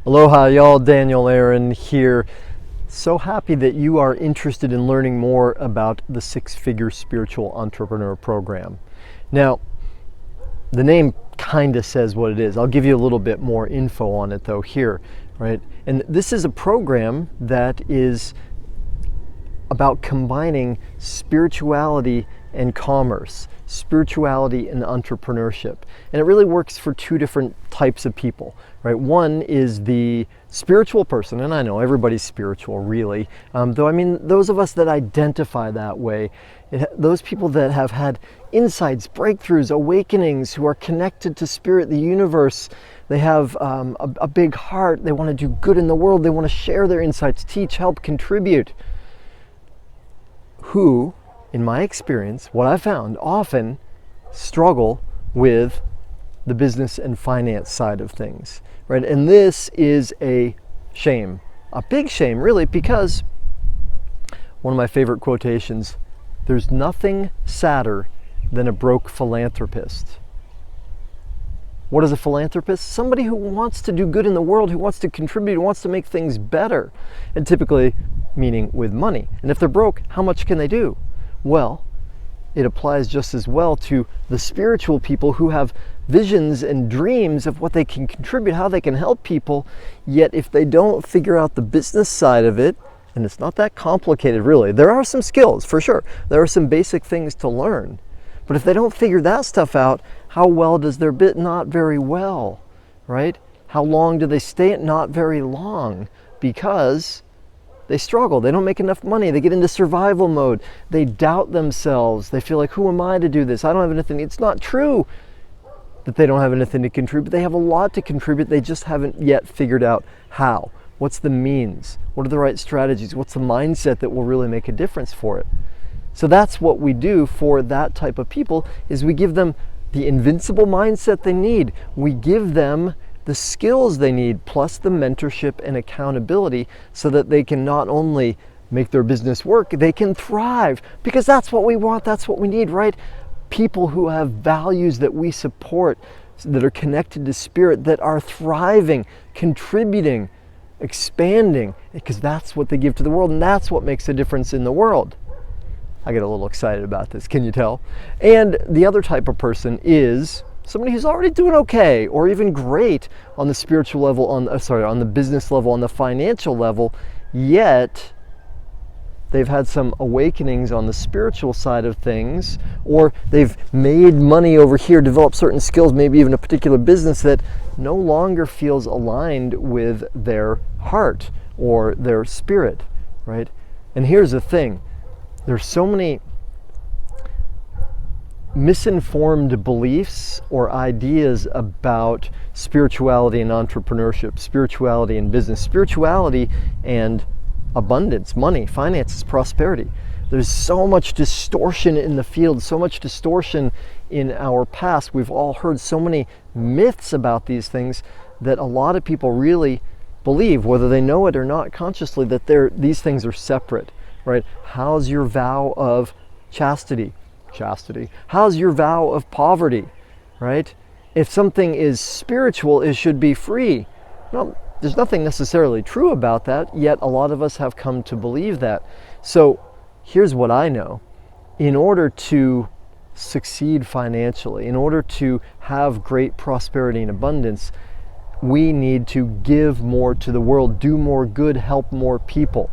Aloha y'all, Daniel Aaron here. So happy that you are interested in learning more about the Six-Figure Spiritual Entrepreneur Program. Now, the name kind of says what it is. I'll give you a little bit more info on it though here, right? And this is a program that is about combining spirituality and commerce, spirituality and entrepreneurship. And it really works for two different types of people, right? One is the spiritual person, and I know everybody's spiritual really, though I mean those of us that identify that way, those people that have had insights, breakthroughs, awakenings, who are connected to spirit, the universe. They have a big heart, they want to do good in the world, they want to share their insights, teach, help, contribute. Who, in my experience, what I found, often struggle with the business and finance side of things, right? And this is a shame, a big shame really, because one of my favorite quotations, there's nothing sadder than a broke philanthropist. What is a philanthropist? Somebody who wants to do good in the world, who wants to contribute, who wants to make things better, and typically meaning with money. And if they're broke, how much can they do? Well, it applies just as well to the spiritual people who have visions and dreams of what they can contribute, how they can help people, yet if they don't figure out the business side of it, and it's not that complicated really, there are some skills for sure, there are some basic things to learn, but if they don't figure that stuff out, how well does their bit? Not very well, right? How long do they stay? Not very long, because they struggle, they don't make enough money, they get into survival mode, they doubt themselves, they feel like, who am I to do this? I don't have anything. It's not true that they don't have anything to contribute. They have a lot to contribute, they just haven't yet figured out how. What's the means? What are the right strategies? What's the mindset that will really make a difference for it? So that's what we do for that type of people, is we give them the invincible mindset they need. We give them the skills they need, plus the mentorship and accountability, so that they can not only make their business work, they can thrive, because that's what we want, that's what we need, right? People who have values that we support, that are connected to spirit, that are thriving, contributing, expanding, because that's what they give to the world, and that's what makes a difference in the world. I get a little excited about this, can you tell? And the other type of person is somebody who's already doing okay or even great on the spiritual level, on the business level, on the financial level, yet they've had some awakenings on the spiritual side of things, or they've made money over here, developed certain skills, maybe even a particular business that no longer feels aligned with their heart or their spirit, right? And here's the thing, there's so many misinformed beliefs or ideas about spirituality and entrepreneurship, spirituality and business, spirituality and abundance, money, finances, prosperity. There's so much distortion in the field, so much distortion in our past. We've all heard so many myths about these things that a lot of people really believe, whether they know it or not consciously, that these things are separate, right? How's your vow of chastity? How's your vow of poverty, right? If something is spiritual, it should be free. No, there's nothing necessarily true about that, yet a lot of us have come to believe that. So here's what I know. In order to succeed financially, in order to have great prosperity and abundance, we need to give more to the world, do more good, help more people.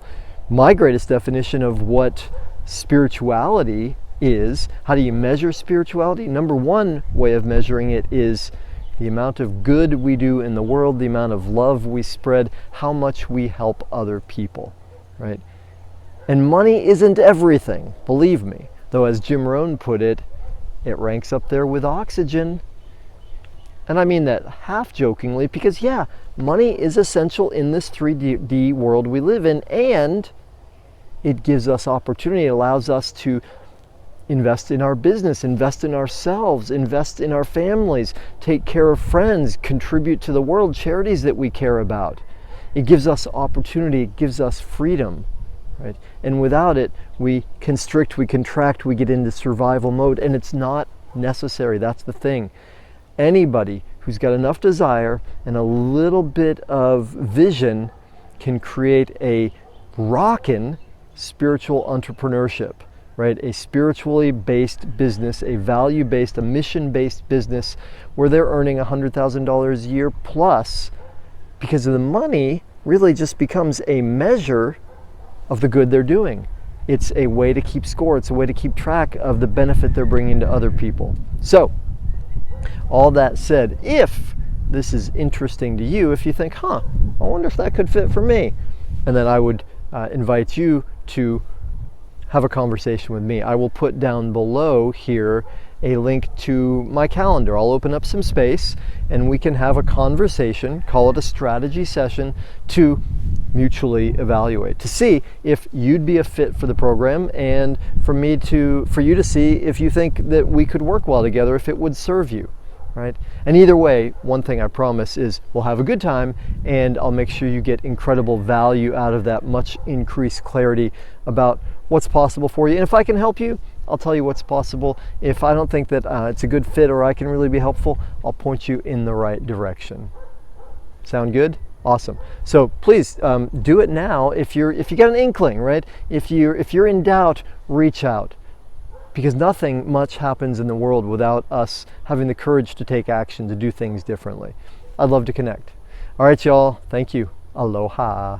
My greatest definition of what spirituality is, how do you measure spirituality? Number one way of measuring it is the amount of good we do in the world, the amount of love we spread, how much we help other people, right? And money isn't everything, believe me. Though as Jim Rohn put it, it ranks up there with oxygen. And I mean that half jokingly, because yeah, money is essential in this 3D world we live in, and it gives us opportunity, it allows us to invest in our business, invest in ourselves, invest in our families, take care of friends, contribute to the world, charities that we care about. It gives us opportunity, it gives us freedom, right? And without it, we constrict, we contract, we get into survival mode, and it's not necessary. That's the thing. Anybody who's got enough desire and a little bit of vision can create a rockin' spiritual entrepreneurship, right? A spiritually based business, a value-based, a mission-based business where they're earning $100,000 a year plus, because of the money really just becomes a measure of the good they're doing. It's a way to keep score. It's a way to keep track of the benefit they're bringing to other people. So, all that said, if this is interesting to you, if you think, I wonder if that could fit for me, and then I would invite you to have a conversation with me. I will put down below here a link to my calendar. I'll open up some space and we can have a conversation, call it a strategy session, to mutually evaluate, to see if you'd be a fit for the program, and for you to see if you think that we could work well together, if it would serve you, right? And either way, one thing I promise is we'll have a good time, and I'll make sure you get incredible value out of that, much increased clarity about what's possible for you. And if I can help you, I'll tell you what's possible. If I don't think that it's a good fit or I can really be helpful, I'll point you in the right direction. Sound good? Awesome. So please do it now. If you got an inkling, right? If you're in doubt, reach out, because nothing much happens in the world without us having the courage to take action, to do things differently. I'd love to connect. All right, y'all. Thank you. Aloha.